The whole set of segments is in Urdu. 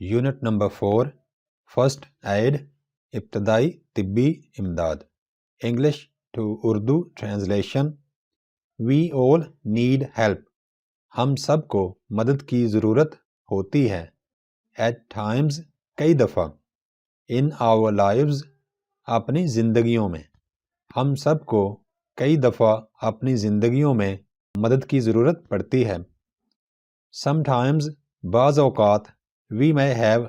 یونٹ نمبر 4 فرسٹ ایڈ ابتدائی طبی امداد English to Urdu translation we all need help ہم سب کو مدد کی ضرورت ہوتی ہے ایٹ ٹائمز کئی دفعہ ان آور لائفز اپنی زندگیوں میں ہم سب کو کئی دفعہ اپنی زندگیوں میں مدد کی ضرورت پڑتی ہے سم ٹائمز بعض اوقات وی may ہیو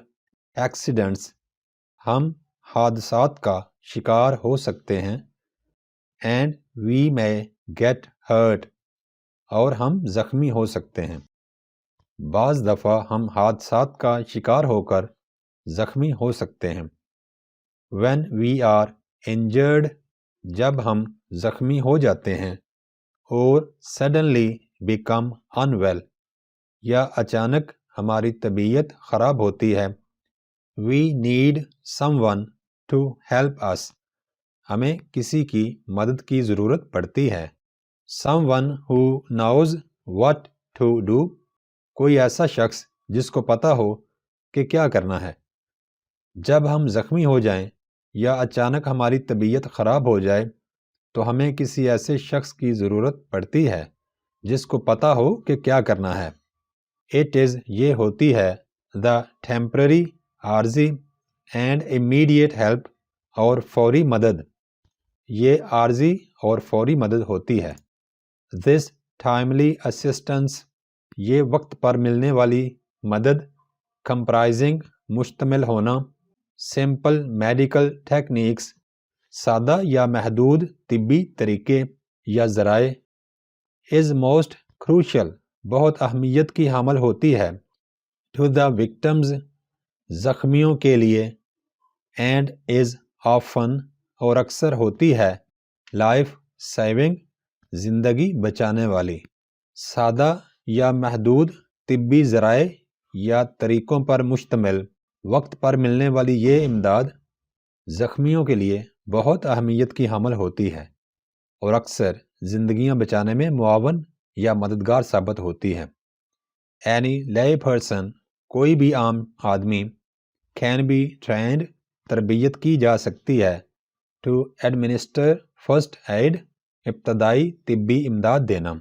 ایکسیڈنٹس ہم حادثات کا شکار ہو سکتے ہیں and we may get hurt اور ہم زخمی ہو سکتے ہیں بعض دفعہ ہم حادثات کا شکار ہو کر زخمی ہو سکتے ہیں when we are injured جب ہم زخمی ہو جاتے ہیں اور suddenly become unwell یا اچانک ہماری طبیعت خراب ہوتی ہے we need someone to help us ہمیں کسی کی مدد کی ضرورت پڑتی ہے someone who knows what to do کوئی ایسا شخص جس کو پتہ ہو کہ کیا کرنا ہے جب ہم زخمی ہو جائیں یا اچانک ہماری طبیعت خراب ہو جائے تو ہمیں کسی ایسے شخص کی ضرورت پڑتی ہے جس کو پتہ ہو کہ کیا کرنا ہے اٹ از یہ ہوتی ہے دا ٹیمپرری عارضی اینڈ امیڈیٹ ہیلپ اور فوری مدد یہ عارضی اور فوری مدد ہوتی ہے دس ٹائملی اسسٹنس یہ وقت پر ملنے والی مدد کمپرائزنگ مشتمل ہونا سمپل میڈیکل ٹیکنیکس سادہ یا محدود طبی طریقے یا ذرائع از موسٹ کروشل بہت اہمیت کی حامل ہوتی ہے ٹو دا وکٹمز زخمیوں کے لیے اینڈ از آفن اور اکثر ہوتی ہے لائف سیونگ زندگی بچانے والی سادہ یا محدود طبی ذرائع یا طریقوں پر مشتمل وقت پر ملنے والی یہ امداد زخمیوں کے لیے بہت اہمیت کی حامل ہوتی ہے اور اکثر زندگیاں بچانے میں معاون یا مددگار ثابت ہوتی ہے اینی لے پرسن کوئی بھی عام آدمی کین بی ٹرینڈ تربیت کی جا سکتی ہے ٹو ایڈمنسٹر فرسٹ ایڈ ابتدائی طبی امداد دینا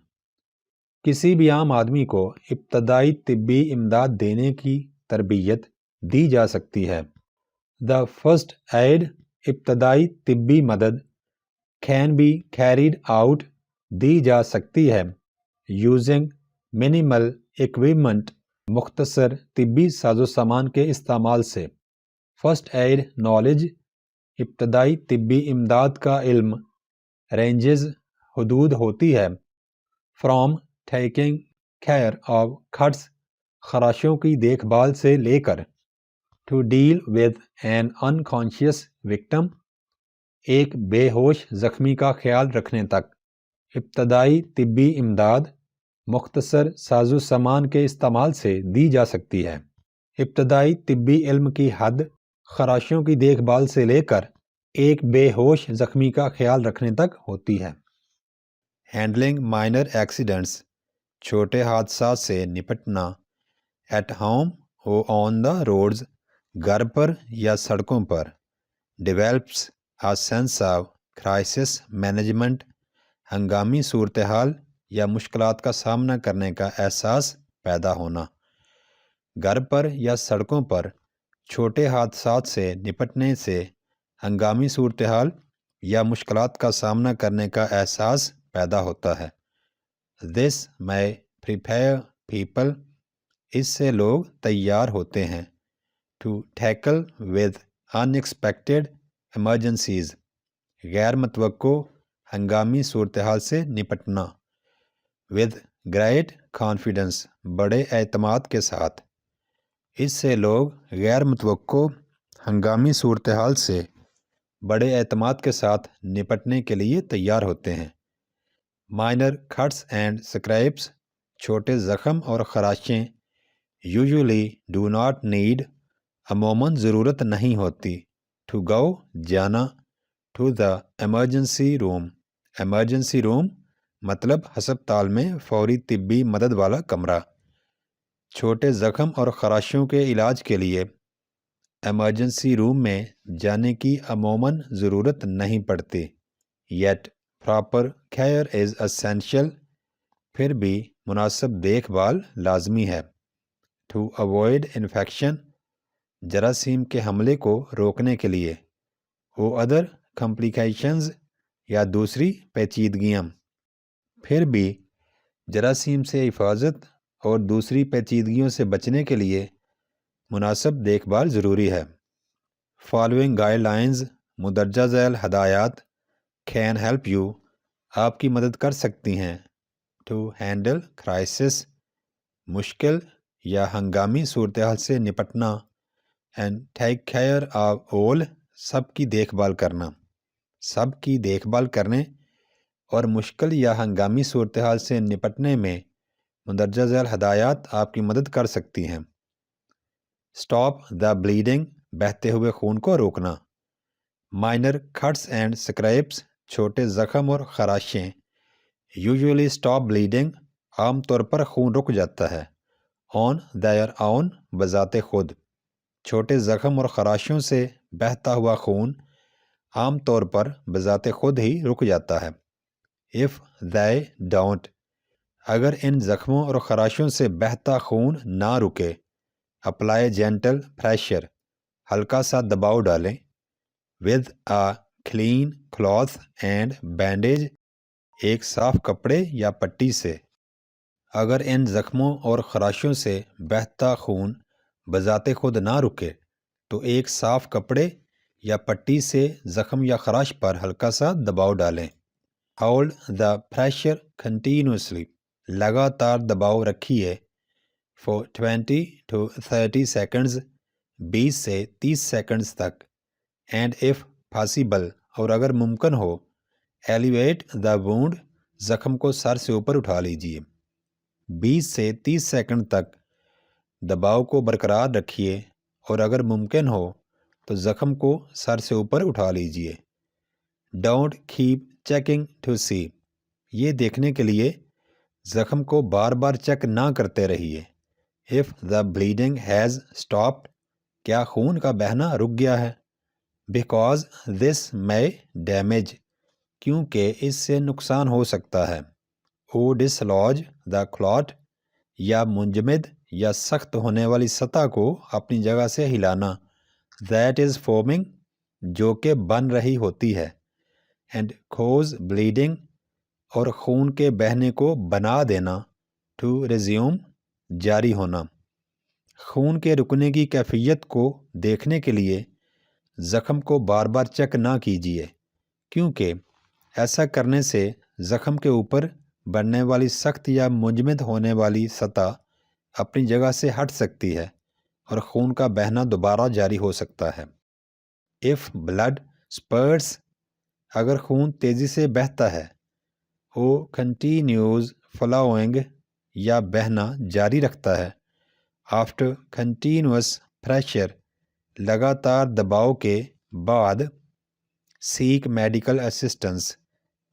کسی بھی عام آدمی کو ابتدائی طبی امداد دینے کی تربیت دی جا سکتی ہے دا فرسٹ ایڈ ابتدائی طبی مدد کین بی کیریڈ آؤٹ دی جا سکتی ہے یوزنگ منیمل اکوپمنٹ مختصر طبی ساز و سامان کے استعمال سے فرسٹ ایڈ نالج ابتدائی طبی امداد کا علم رینجز حدود ہوتی ہے from taking care of cuts خراشوں کی دیکھ بھال سے لے کر to deal with an unconscious victim ایک بے ہوش زخمی کا خیال رکھنے تک ابتدائی طبی امداد مختصر ساز و سامان کے استعمال سے دی جا سکتی ہے ابتدائی طبی علم کی حد خراشوں کی دیکھ بھال سے لے کر ایک بے ہوش زخمی کا خیال رکھنے تک ہوتی ہے ہینڈلنگ مائنر ایکسیڈنٹس چھوٹے حادثات سے نپٹنا at home or on the roads گھر پر یا سڑکوں پر develops a sense of crisis management ہنگامی صورتحال یا مشکلات کا سامنا کرنے کا احساس پیدا ہونا گھر پر یا سڑکوں پر چھوٹے حادثات سے نپٹنے سے ہنگامی صورتحال یا مشکلات کا سامنا کرنے کا احساس پیدا ہوتا ہے this may prepare people اس سے لوگ تیار ہوتے ہیں to tackle with unexpected emergencies غیر متوقع ہنگامی صورتحال سے نپٹنا ود گریٹ کانفیڈنس بڑے اعتماد کے ساتھ اس سے لوگ غیر متوقع ہنگامی صورتحال سے بڑے اعتماد کے ساتھ نپٹنے کے لیے تیار ہوتے ہیں مائنر کٹس اینڈ سکریپس چھوٹے زخم اور خراشیں یوزولی ڈو ناٹ نیڈ عموماً ضرورت نہیں ہوتی ٹو گو جانا ٹو دا ایمرجنسی روم مطلب ہسپتال میں فوری طبی مدد والا کمرہ چھوٹے زخم اور خراشوں کے علاج کے لیے ایمرجنسی روم میں جانے کی عموماً ضرورت نہیں پڑتی. Yet proper care is essential. پھر بھی مناسب دیکھ بھال لازمی ہے. To avoid infection. جراثیم کے حملے کو روکنے کے لیے. Or other complications. یا دوسری پیچیدگیاں. پھر بھی جراثیم سے حفاظت اور دوسری پیچیدگیوں سے بچنے کے لیے مناسب دیکھ بھال ضروری ہے. فالوئنگ گائیڈ لائنز مندرجہ ذیل ہدایات کین ہیلپ یو. آپ کی مدد کر سکتی ہیں. To handle crisis. مشکل یا ہنگامی صورتحال سے نپٹنا. And take care of all. سب کی دیکھ بھال کرنا. سب کی دیکھ بھال کرنے اور مشکل یا ہنگامی صورتحال سے نپٹنے میں مندرجہ ذیل ہدایات آپ کی مدد کر سکتی ہیں. Stop the bleeding. بہتے ہوئے خون کو روکنا. Minor cuts and scrapes. چھوٹے زخم اور خراشیں. Usually stop bleeding. عام طور پر خون رک جاتا ہے. آن دیئر آن. بذات خود. چھوٹے زخم اور خراشوں سے بہتا ہوا خون عام طور پر بذات خود ہی رک جاتا ہے. If they don't. اگر ان زخموں اور خراشوں سے بہتا خون نہ رکے. Apply gentle pressure. ہلکا سا دباؤ ڈالیں. With a clean cloth and bandage. ایک صاف کپڑے یا پٹی سے. اگر ان زخموں اور خراشوں سے بہتا خون بذات خود نہ رکے تو ایک صاف کپڑے یا پٹی سے زخم یا خراش پر ہلکا سا دباؤ ڈالیں. Hold the pressure continuously. لگاتار دباؤ رکھیے. Four 20 to 30 seconds. 20 سے 30 سیکنڈز تک. And if possible. اور اگر ممکن ہو ایلیویٹ دا وونڈ. زخم کو سر سے اوپر اٹھا لیجیے. 20 سے 30 سیکنڈ تک دباؤ کو برقرار رکھیے اور اگر ممکن ہو تو زخم کو سر سے اوپر اٹھا لیجیے. ڈونٹ کیپ چیکنگ ٹو سی. یہ دیکھنے کے لیے زخم کو بار بار چیک نہ کرتے رہیے. If the bleeding has stopped. کیا خون کا بہنا رک گیا ہے. Because this may damage. کیونکہ اس سے نقصان ہو سکتا ہے. او ڈسلوج دا کلاٹ. یا منجمد یا سخت ہونے والی سطح کو اپنی جگہ سے ہلانا. That is forming. جو کہ بن رہی ہوتی ہے. And cause bleeding. اور خون کے بہنے کو بنا دینا. To resume. جاری ہونا. خون کے رکنے کی کیفیت کو دیکھنے کے لیے زخم کو بار بار چیک نہ کیجیے کیونکہ ایسا کرنے سے زخم کے اوپر بننے والی سخت یا منجمد ہونے والی سطح اپنی جگہ سے ہٹ سکتی ہے اور خون کا بہنا دوبارہ جاری ہو سکتا ہے. If blood spurts. اگر خون تیزی سے بہتا ہے. Or continues flowing. یا بہنا جاری رکھتا ہے. After continuous pressure. لگاتار دباؤ کے بعد. Seek medical assistance.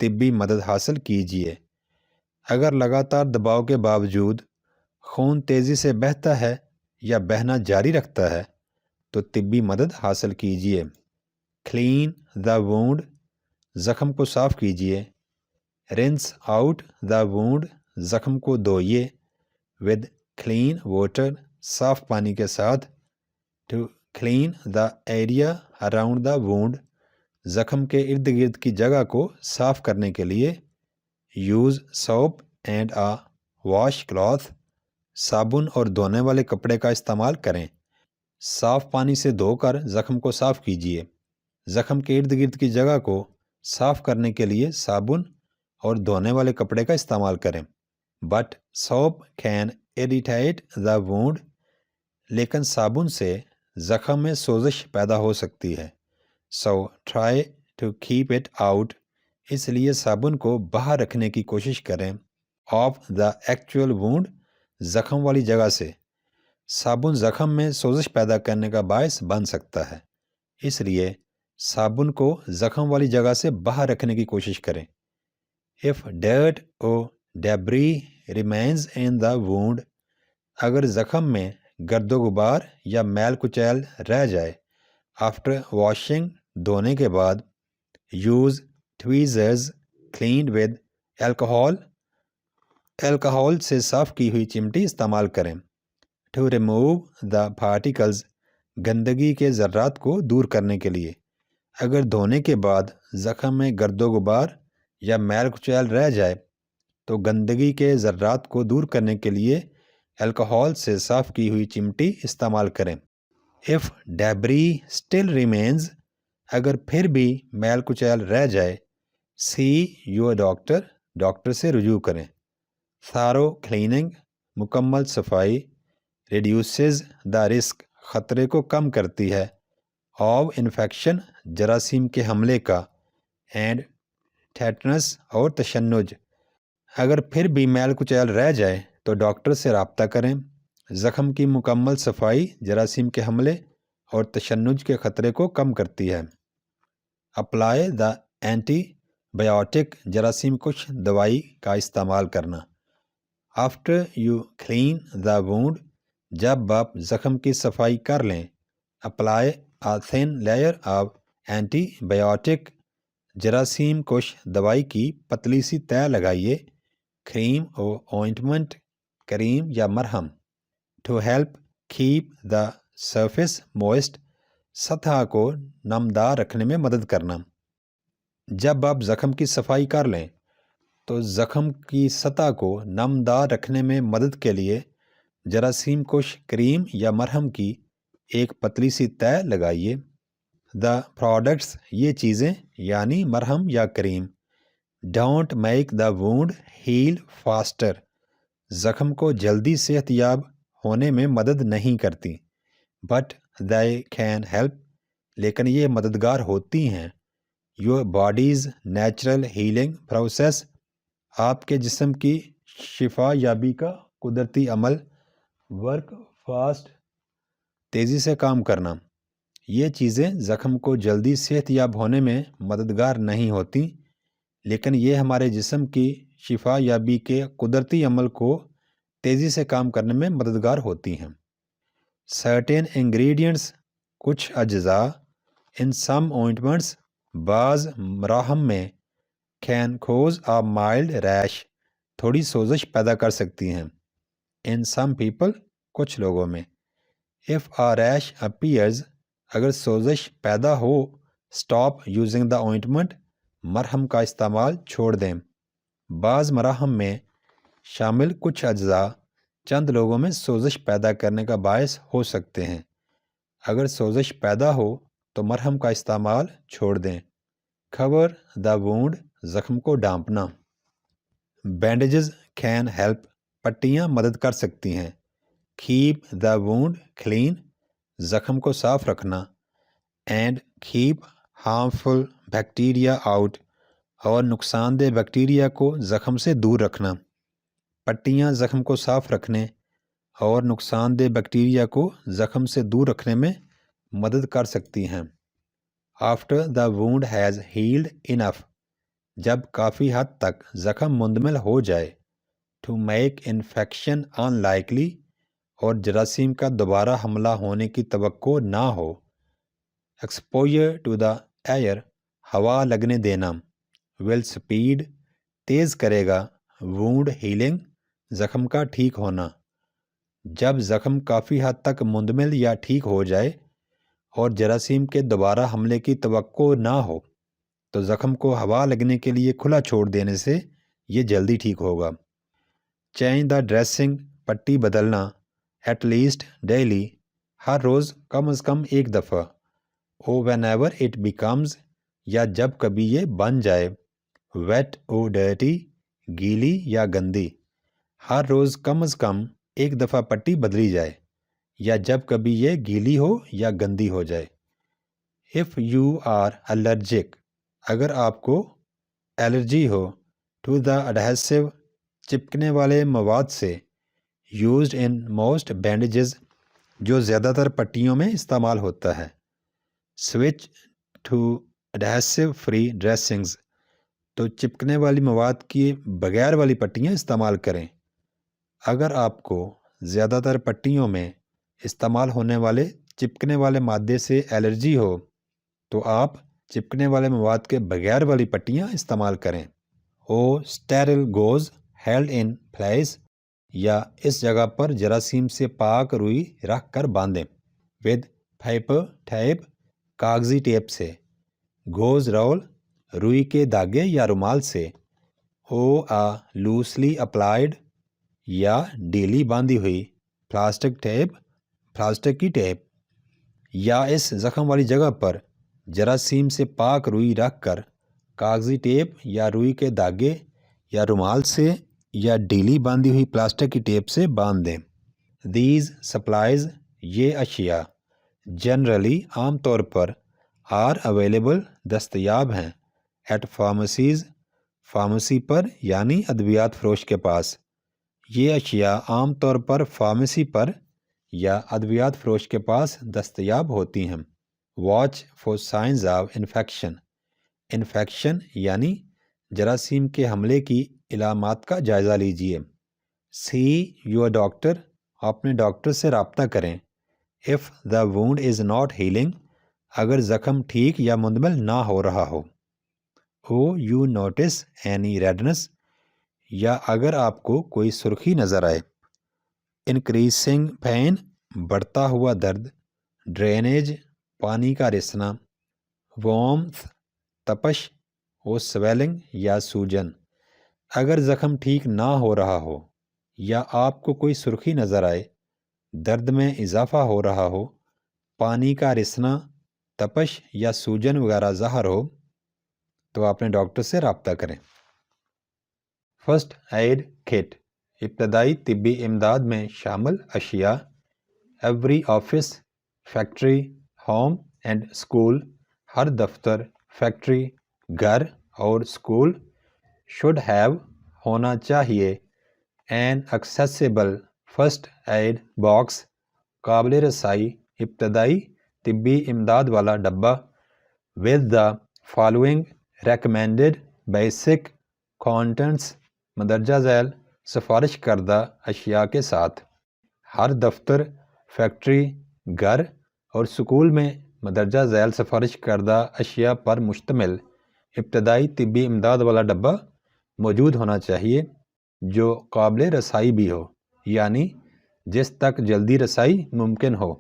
طبی مدد حاصل کیجیے. اگر لگاتار دباؤ کے باوجود خون تیزی سے بہتا ہے یا بہنا جاری رکھتا ہے تو طبی مدد حاصل کیجیے. Clean the wound. زخم کو صاف کیجیے. Runs out the wound. زخم کو دھوئیے. With clean water. صاف پانی کے ساتھ. To clean the area around the wound. زخم کے ارد گرد کی جگہ کو صاف کرنے کے لیے use soap and a washcloth. صابن اور دھونے والے کپڑے کا استعمال کریں. صاف پانی سے دھو کر زخم کو صاف کیجیے. زخم کے ارد گرد کی جگہ کو صاف کرنے کے لیے صابن اور دھونے والے کپڑے کا استعمال کریں. But soap can irritate the wound. لیکن صابن سے زخم میں سوزش پیدا ہو سکتی ہے. So try to keep it out. اس لیے صابن کو باہر رکھنے کی کوشش کریں. Off the actual wound. زخم والی جگہ سے. صابن زخم میں سوزش پیدا کرنے کا باعث بن سکتا ہے. اس لیے صابن کو زخم والی جگہ سے باہر رکھنے کی کوشش کریں. If dirt or debris remains in the wound. اگر زخم میں گرد و غبار یا میل کچیل رہ جائے آفٹر واشنگ دھونے کے بعد یوز ٹویزرز کلینڈ ود الکحول سے صاف کی ہوئی چمٹی استعمال کریں ٹو ریموو دا پارٹیکلز گندگی کے ذرات کو دور کرنے کے لیے. اگر دھونے کے بعد زخم میں گرد و غبار یا میل کچیل رہ جائے تو گندگی کے ذرات کو دور کرنے کے لیے الکحول سے صاف کی ہوئی چمٹی استعمال کریں. If debris still remains اگر پھر بھی میل کچیل رہ جائے see your doctor ڈاکٹر سے رجوع کریں. thorough cleaning مکمل صفائی reduces the risk خطرے کو کم کرتی ہے of infection جراثیم کے حملے کا and tetanus اور تشنج. اگر پھر بھی میل کچیل رہ جائے تو ڈاکٹر سے رابطہ کریں. زخم کی مکمل صفائی جراثیم کے حملے اور تشنج کے خطرے کو کم کرتی ہے. اپلائی دا اینٹی بایوٹک جراثیم کش دوائی کا استعمال کرنا. After you clean the wound جب آپ زخم کی صفائی کر لیں apply a thin layer of antibiotic جراثیم کش دوائی کی پتلی سی تہ لگائیے. کریم اور اوائنٹمنٹ کریم یا مرہم to help keep the surface moist سطح کو نمدار رکھنے میں مدد کرنا. جب آپ زخم کی صفائی کر لیں تو زخم کی سطح کو نمدار رکھنے میں مدد کے لیے جراثیم کش کریم یا مرہم کی ایک پتلی سی تہ لگائیے. دا پروڈکٹس یہ چیزیں یعنی مرہم یا cream don't make the wound heal faster زخم کو جلدی صحت یاب ہونے میں مدد نہیں کرتی بٹ دے کین ہیلپ لیکن یہ مددگار ہوتی ہیں. Your bodies natural healing process آپ کے جسم کی شفا یابی کا قدرتی عمل. ورک فاسٹ تیزی سے کام کرنا. یہ چیزیں زخم کو جلدی صحت یاب ہونے میں مددگار نہیں ہوتی لیکن یہ ہمارے جسم کی شفا یابی کے قدرتی عمل کو تیزی سے کام کرنے میں مددگار ہوتی ہیں. سرٹین انگریڈینٹس کچھ اجزاء ان سم اوائنٹمنٹس بعض مراہم میں کین کوز آ مائلڈ ریش تھوڑی سوزش پیدا کر سکتی ہیں. ان سم پیپل کچھ لوگوں میں. اف آ ریش اپیئرز اگر سوزش پیدا ہو اسٹاپ یوزنگ دا اوائنٹمنٹ مرہم کا استعمال چھوڑ دیں. بعض مراہم میں شامل کچھ اجزاء چند لوگوں میں سوزش پیدا کرنے کا باعث ہو سکتے ہیں. اگر سوزش پیدا ہو تو مرہم کا استعمال چھوڑ دیں. کور دا وونڈ زخم کو ڈانپنا. بینڈیجز کین ہیلپ پٹیاں مدد کر سکتی ہیں. کیپ دا وونڈ کلین زخم کو صاف رکھنا. And keep harmful bacteria out اور نقصان دہ بیکٹیریا کو زخم سے دور رکھنا. پٹیاں زخم کو صاف رکھنے اور نقصان دہ بیکٹیریا کو زخم سے دور رکھنے میں مدد کر سکتی ہیں. After the wound has healed enough جب کافی حد تک زخم مندمل ہو جائے. To make infection unlikely اور جراثیم کا دوبارہ حملہ ہونے کی توقع نہ ہو. ایکسپوجر ٹو دا ایئر ہوا لگنے دینا. ول سپیڈ تیز کرے گا وونڈ ہیلنگ زخم کا ٹھیک ہونا. جب زخم کافی حد تک مندمل یا ٹھیک ہو جائے اور جراثیم کے دوبارہ حملے کی توقع نہ ہو تو زخم کو ہوا لگنے کے لیے کھلا چھوڑ دینے سے یہ جلدی ٹھیک ہوگا. چینج دا ڈریسنگ پٹی بدلنا. ایٹ لیسٹ ڈیلی ہر روز کم از کم ایک دفعہ. او وین ایور اٹ بیکمز یا جب کبھی یہ بن جائے. ویٹ او ڈرٹی گیلی یا گندی. ہر روز کم از کم ایک دفعہ پٹی بدلی جائے یا جب کبھی یہ گیلی ہو یا گندی ہو جائے. اف یو آر الرجک اگر آپ کو الرجی ہو. ٹو دا اڈہیسو چپکنے والے مواد سے. یوزڈ ان موسٹ بینڈیجز جو زیادہ تر پٹیوں میں استعمال ہوتا ہے. سوئچ ٹو اڈہیسو فری ڈریسنگز تو چپکنے والی مواد کی بغیر والی پٹیاں استعمال کریں. اگر آپ کو زیادہ تر پٹیوں میں استعمال ہونے والے چپکنے والے مادے سے الرجی ہو تو آپ چپکنے والے مواد کے بغیر والی پٹیاں استعمال کریں۔ اسٹیرل گوز ہیلڈ ان پلیس، یا اس جگہ پر جراثیم سے پاک روئی رکھ کر باندھیں ود پیپر ٹیپ، کاغذی ٹیپ سے، گوز رول روئی کے دھاگے یا رومال سے، لوسلی اپلائیڈ یا ڈھیلی باندھی ہوئی پلاسٹک کی ٹیپ، یا اس زخم والی جگہ پر جراثیم سے پاک روئی رکھ کر کاغذی ٹیپ یا روئی کے دھاگے یا رومال سے یا ڈھیلی باندھی ہوئی پلاسٹک کی ٹیپ سے باندھ دیں۔ دیز سپلائز، یہ اشیاء جنرلی عام طور پر آر اویلیبل دستیاب ہیں ایٹ فارمیسیز، فارمیسی پر یعنی ادویات فروش کے پاس۔ یہ اشیاء عام طور پر فارمیسی پر یا ادویات فروش کے پاس دستیاب ہوتی ہیں۔ Watch for signs of infection, infection یعنی جراثیم کے حملے کی علامات کا جائزہ لیجیے۔ سی یور ڈاکٹر، اپنے ڈاکٹر سے رابطہ کریں۔ If the Wundt is not healing, اگر زخم ٹھیک یا مندمل نہ ہو رہا ہو۔ یو نوٹس اینی ریڈنس، یا اگر آپ کو کوئی سرخی نظر آئے۔ انکریزنگ پین، بڑھتا ہوا درد۔ ڈرینیج، پانی کا رسنا۔ وارمتھ، تپش۔ سویلنگ یا سوجن، اگر زخم ٹھیک نہ ہو رہا ہو یا آپ کو کوئی سرخی نظر آئے، درد میں اضافہ ہو رہا ہو، پانی کا رسنا، تپش یا سوجن وغیرہ ظاہر ہو تو اپنے ڈاکٹر سے رابطہ کریں۔ فرسٹ ایڈ کٹ، ابتدائی طبی امداد میں شامل اشیاء۔ Every office, factory, home and school, ہر دفتر، فیکٹری، گھر اور اسکول شوڈ ہیو، ہونا چاہیے، an accessible first aid box, قابل رسائی ابتدائی طبی امداد والا ڈبہ، with the following recommended basic contents, مندرجہ ذیل سفارش کردہ اشیاء کے ساتھ۔ ہر دفتر، فیکٹری، گھر اور اسکول میں مندرجہ ذیل سفارش کردہ اشیاء پر مشتمل ابتدائی طبی امداد والا ڈبہ موجود ہونا چاہیے جو قابل رسائی بھی ہو، یعنی جس تک جلدی رسائی ممکن ہو۔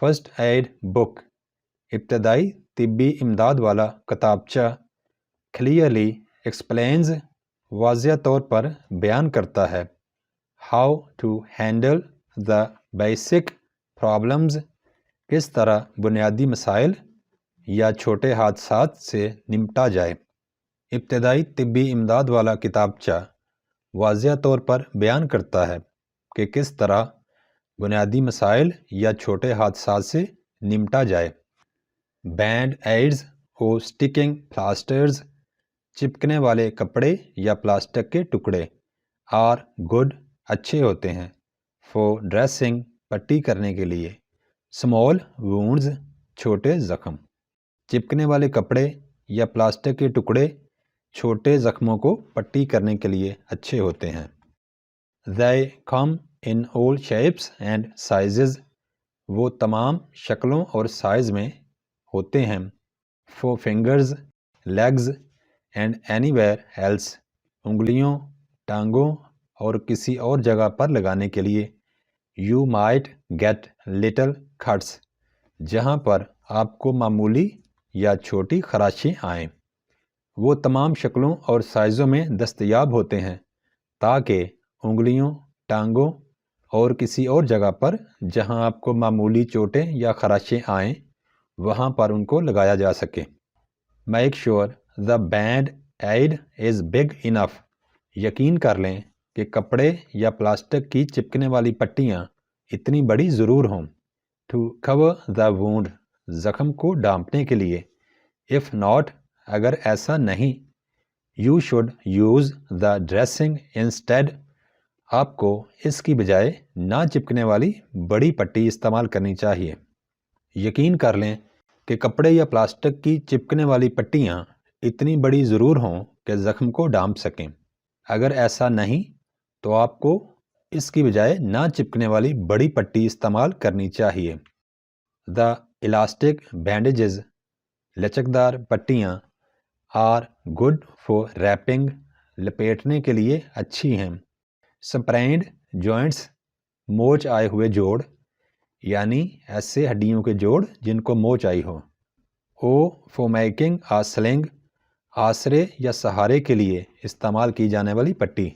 فرسٹ ایڈ بک، ابتدائی طبی امداد والا کتابچہ، کلیئرلی ایکسپلینز، واضح طور پر بیان کرتا ہے، how to handle the basic problems, کس طرح بنیادی مسائل یا چھوٹے حادثات سے نمٹا جائے۔ ابتدائی طبی امداد والا کتابچہ واضح طور پر بیان کرتا ہے کہ کس طرح بنیادی مسائل یا چھوٹے حادثات سے نمٹا جائے۔ بینڈ ایڈز اور سٹکنگ پلاسٹرز، چپکنے والے کپڑے یا پلاسٹک کے ٹکڑے، آر گڈ، اچھے ہوتے ہیں، فور ڈریسنگ، پٹی کرنے کے لیے، اسمال وونڈز، چھوٹے زخم۔ چپکنے والے کپڑے یا پلاسٹک کے ٹکڑے چھوٹے زخموں کو پٹی کرنے کے لیے اچھے ہوتے ہیں۔ They come in all shapes and sizes، وہ تمام شکلوں اور سائز میں ہوتے ہیں۔ For fingers، legs and anywhere else، انگلیوں، ٹانگوں اور کسی اور جگہ پر لگانے کے لیے۔ You might get little cuts، جہاں پر آپ کو معمولی یا چھوٹی خراشیں آئیں۔ وہ تمام شکلوں اور سائزوں میں دستیاب ہوتے ہیں تاکہ انگلیوں، ٹانگوں اور کسی اور جگہ پر جہاں آپ کو معمولی چوٹیں یا خراشیں آئیں وہاں پر ان کو لگایا جا سکے۔ Make sure the band aid is big enough، یقین کر لیں کہ کپڑے یا پلاسٹک کی چپکنے والی پٹیاں اتنی بڑی ضرور ہوں۔ To cover the wound، زخم کو ڈھانپنے کے لیے۔ If not، اگر ایسا نہیں، you should use the dressing instead، آپ کو اس کی بجائے نہ چپکنے والی بڑی پٹی استعمال کرنی چاہیے۔ یقین کر لیں کہ کپڑے یا پلاسٹک کی چپکنے والی پٹیاں اتنی بڑی ضرور ہوں کہ زخم کو ڈھانپ سکیں۔ اگر ایسا نہیں تو آپ کو اس کی بجائے نہ چپکنے والی بڑی پٹی استعمال کرنی چاہیے۔ دا الاسٹک بینڈیجز، لچکدار پٹیاں، آر گڈ فار ریپنگ، لپیٹنے کے لیے اچھی ہیں۔ سپرینڈ جوائنٹس، موچ آئے ہوئے جوڑ، یعنی ایسے ہڈیوں کے جوڑ جن کو موچ آئی ہو۔ Or for making a sling, آسرے یا سہارے کے لیے استعمال کی جانے والی پٹی۔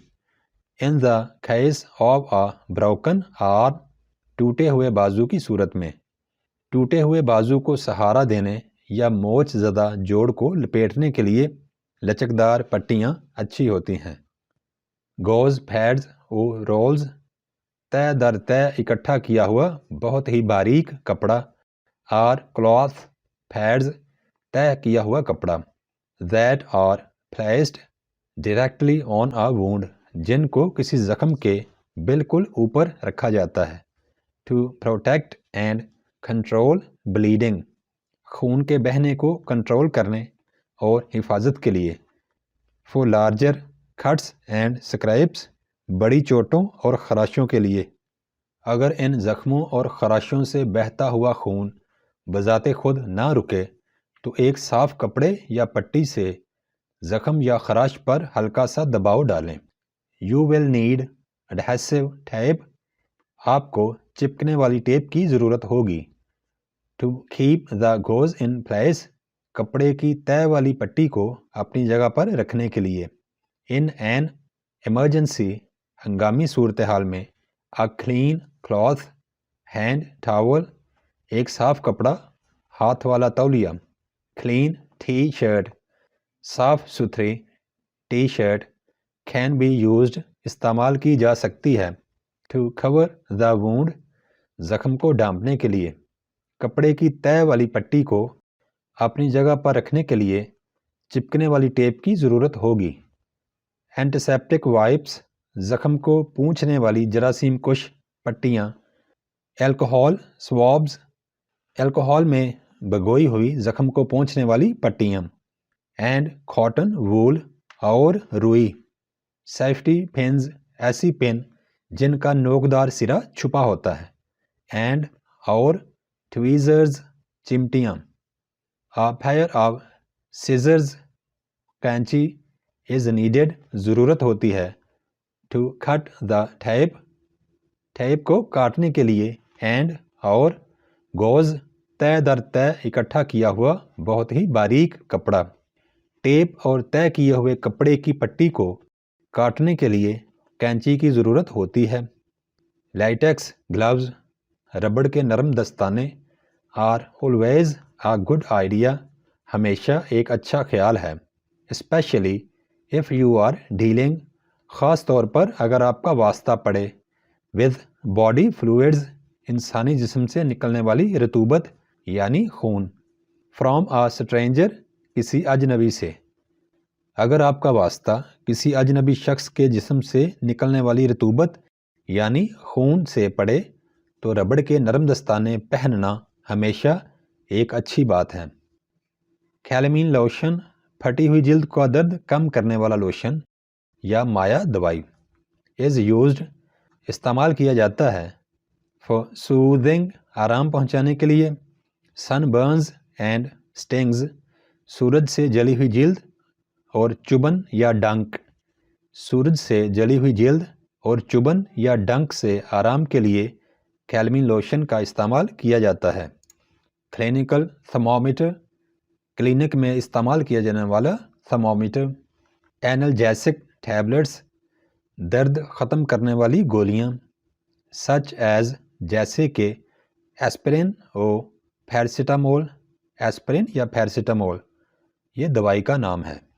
In the case of a broken arm, ٹوٹے ہوئے بازو کی صورت میں۔ ٹوٹے ہوئے بازو کو سہارا دینے یا موچ زدہ جوڑ کو لپیٹنے کے لیے لچکدار پٹیاں اچھی ہوتی ہیں۔ گوز پیڈز او رولز، تہ در تہ اکٹھا کیا ہوا بہت ہی باریک کپڑا، آر کلاتھ پیڈز، تہ کیا ہوا کپڑا، that are placed directly on a wound, جن کو کسی زخم کے بالکل اوپر رکھا جاتا ہے۔ To protect and control bleeding, خون کے بہنے کو کنٹرول کرنے اور حفاظت کے لیے۔ فور لارجر کٹس اینڈ اسکریپس، بڑی چوٹوں اور خراشوں کے لیے۔ اگر ان زخموں اور خراشوں سے بہتا ہوا خون بذات خود نہ رکے تو ایک صاف کپڑے یا پٹی سے زخم یا خراش پر ہلکا سا دباؤ ڈالیں۔ You will need adhesive tape, آپ کو چپکنے والی ٹیپ کی ضرورت ہوگی۔ To keep the gauze in place, کپڑے کی تہ والی پٹی کو اپنی جگہ پر رکھنے کے لیے۔ ان این ایمرجنسی، ہنگامی صورتحال میں۔ آ کلین کلاتھ ہینڈ ٹاول، ایک صاف کپڑا، ہاتھ والا تولیہ۔ کلین ٹی شرٹ، صاف ستھری T shirt. Can be used, استعمال کی جا سکتی ہے۔ ٹو کور دا وونڈ، زخم کو ڈھانپنے کے لیے۔ کپڑے کی تہ والی پٹی کو اپنی جگہ پر رکھنے کے لیے چپکنے والی ٹیپ کی ضرورت ہوگی۔ اینٹیسیپٹک وائپس، زخم کو پونچھنے والی جراثیم کش پٹیاں۔ الکحل سوابز، الکحل میں بھگوئی ہوئی زخم کو پونچھنے والی پٹیاں۔ اینڈ کاٹن وول، اور روئی۔ سیفٹی پنز، ایسی پن جن کا نوکدار سرا چھپا ہوتا ہے۔ اینڈ اور ٹویزرز، چمٹیاں۔ آ پیئر آف سیزرز، کینچی از نیڈڈ، ضرورت ہوتی ہے۔ To cut the tape, tape کو کاٹنے کے لیے۔ اینڈ اور گوز، تہ در تہ اکٹھا کیا ہوا بہت ہی باریک کپڑا۔ ٹیپ اور طے کیے ہوئے کپڑے کی پٹی کو کاٹنے کے لیے کینچی کی ضرورت ہوتی ہے۔ لیٹیکس گلوز، ربڑ کے نرم دستانے۔ Are always a good idea, ہمیشہ ایک اچھا خیال ہے۔ Especially if you are dealing, خاص طور پر اگر آپ کا واسطہ پڑے۔ ود باڈی فلوئڈز، انسانی جسم سے نکلنے والی رطوبت یعنی خون۔ فرام آ اسٹرینجر، کسی اجنبی سے۔ اگر آپ کا واسطہ کسی اجنبی شخص کے جسم سے نکلنے والی رطوبت یعنی خون سے پڑے تو ربڑ کے نرم دستانے پہننا ہمیشہ ایک اچھی بات ہے۔ کیلامین لوشن، پھٹی ہوئی جلد کا درد کم کرنے والا لوشن یا مائع دوائی۔ از یوزڈ، استعمال کیا جاتا ہے۔ فار سوذنگ، آرام پہنچانے کے لیے۔ سن برنز اینڈ سٹنگز، سورج سے جلی ہوئی جلد اور چبھن یا ڈنک۔ سورج سے جلی ہوئی جلد اور چبھن یا ڈنک سے آرام کے لیے کیلامین لوشن کا استعمال کیا جاتا ہے۔ کلینیکل تھرمامیٹر، کلینک میں استعمال کیا جانے والا تھرمامیٹر۔ اینالجیسک ٹیبلٹس، درد ختم کرنے والی گولیاں۔ سچ ایز، جیسے کہ ایسپرین او پیراسیٹامول۔ ایسپرین یا پیراسیٹامول یہ دوائی کا نام ہے۔